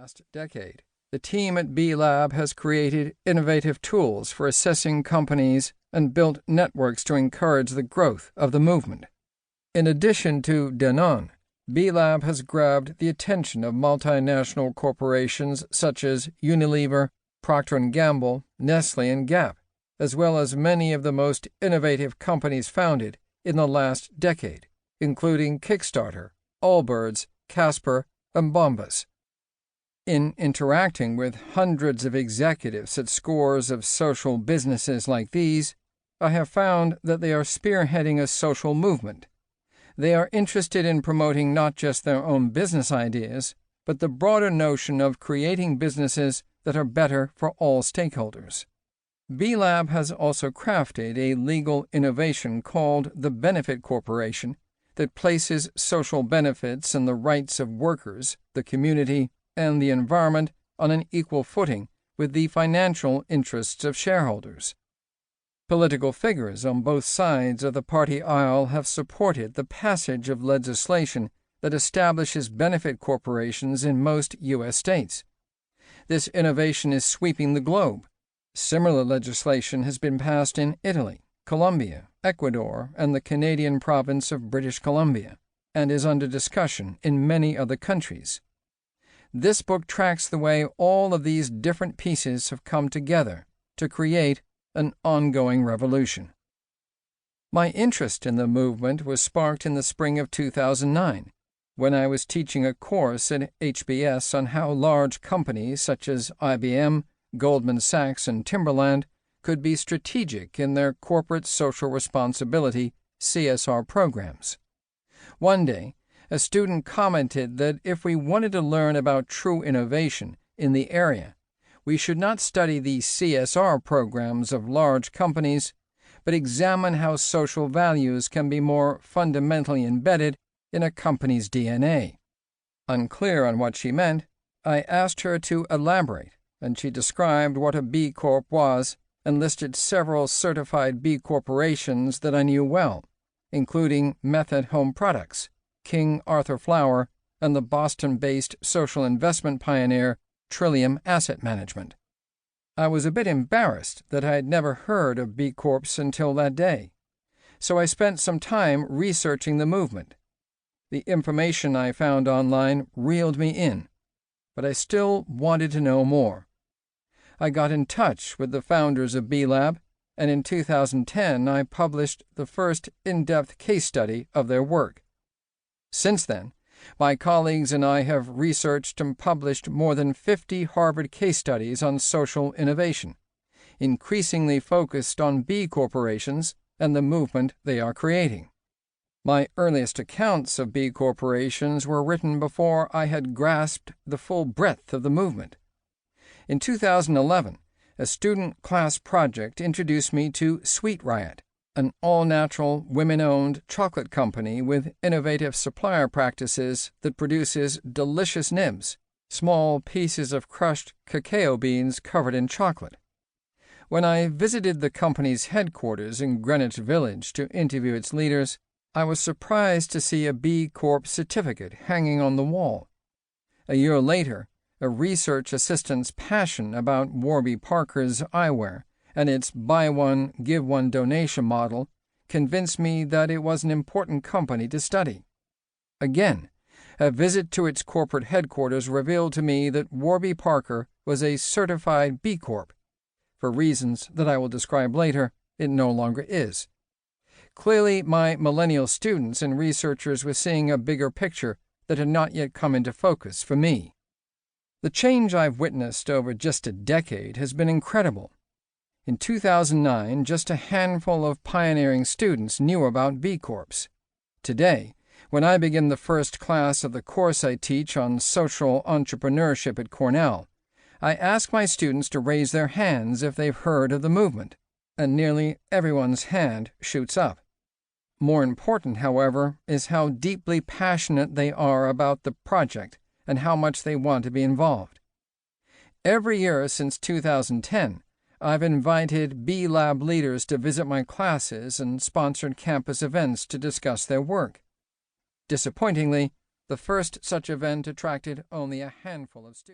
last decade, the team at B Lab has created innovative tools for assessing companies and built networks to encourage the growth of the movement. In addition to Danone, B Lab has grabbed the attention of multinational corporations such as Unilever, Procter & Gamble, Nestle, and Gap, as well as many of the most innovative companies founded in the last decade, including Kickstarter, Allbirds, Casper, and Bombas. In interacting with hundreds of executives at scores of social businesses like these, I have found that they are spearheading a social movement. They are interested in promoting not just their own business ideas, but the broader notion of creating businesses that are better for all stakeholders. B Lab has also crafted a legal innovation called the Benefit Corporation that places social benefits and the rights of workers, the community, and the environment on an equal footing with the financial interests of shareholders. Political figures on both sides of the party aisle have supported the passage of legislation that establishes benefit corporations in most U.S. states. This innovation is sweeping the globe. Similar legislation has been passed in Italy, Colombia, Ecuador, and the Canadian province of British Columbia, and is under discussion in many other countries. This book tracks the way all of these different pieces have come together to create an ongoing revolution. My interest in the movement was sparked in the spring of 2009, when I was teaching a course at HBS on how large companies such as IBM, Goldman Sachs, and Timberland could be strategic in their corporate social responsibility (CSR) programs. One day, a student commented that if we wanted to learn about true innovation in the area, we should not study the CSR programs of large companies, but examine how social values can be more fundamentally embedded in a company's DNA. Unclear on what she meant, I asked her to elaborate, and she described what a B Corp was and listed several certified B corporations that I knew well, including Method Home Products, King Arthur Flour, and the Boston-based social investment pioneer Trillium Asset Management. I was a bit embarrassed that I had never heard of B Corps until that day, so I spent some time researching the movement. The information I found online reeled me in, but I still wanted to know more. I got in touch with the founders of B Lab, and in 2010 I published the first in-depth case study of their work. Since then, my colleagues and I have researched and published more than 50 Harvard case studies on social innovation, increasingly focused on B corporations and the movement they are creating. My earliest accounts of B corporations were written before I had grasped the full breadth of the movement. In 2011, a student class project introduced me to Sweet Riot, an all-natural, women-owned chocolate company with innovative supplier practices that produces delicious nibs, small pieces of crushed cacao beans covered in chocolate. When I visited the company's headquarters in Greenwich Village to interview its leaders, I was surprised to see a B Corp certificate hanging on the wall. A year later, a research assistant's passion about Warby Parker's eyewear and its buy one, give one donation model convinced me that it was an important company to study. Again, a visit to its corporate headquarters revealed to me that Warby Parker was a certified B Corp. For reasons that I will describe later, it no longer is. Clearly, my millennial students and researchers were seeing a bigger picture that had not yet come into focus for me. The change I've witnessed over just a decade has been incredible. In 2009, just a handful of pioneering students knew about B Corps. Today, when I begin the first class of the course I teach on social entrepreneurship at Cornell, I ask my students to raise their hands if they've heard of the movement, and nearly everyone's hand shoots up. More important, however, is how deeply passionate they are about the project and how much they want to be involved. Every year since 2010, I've invited B Lab leaders to visit my classes and sponsored campus events to discuss their work. Disappointingly, the first such event attracted only a handful of students.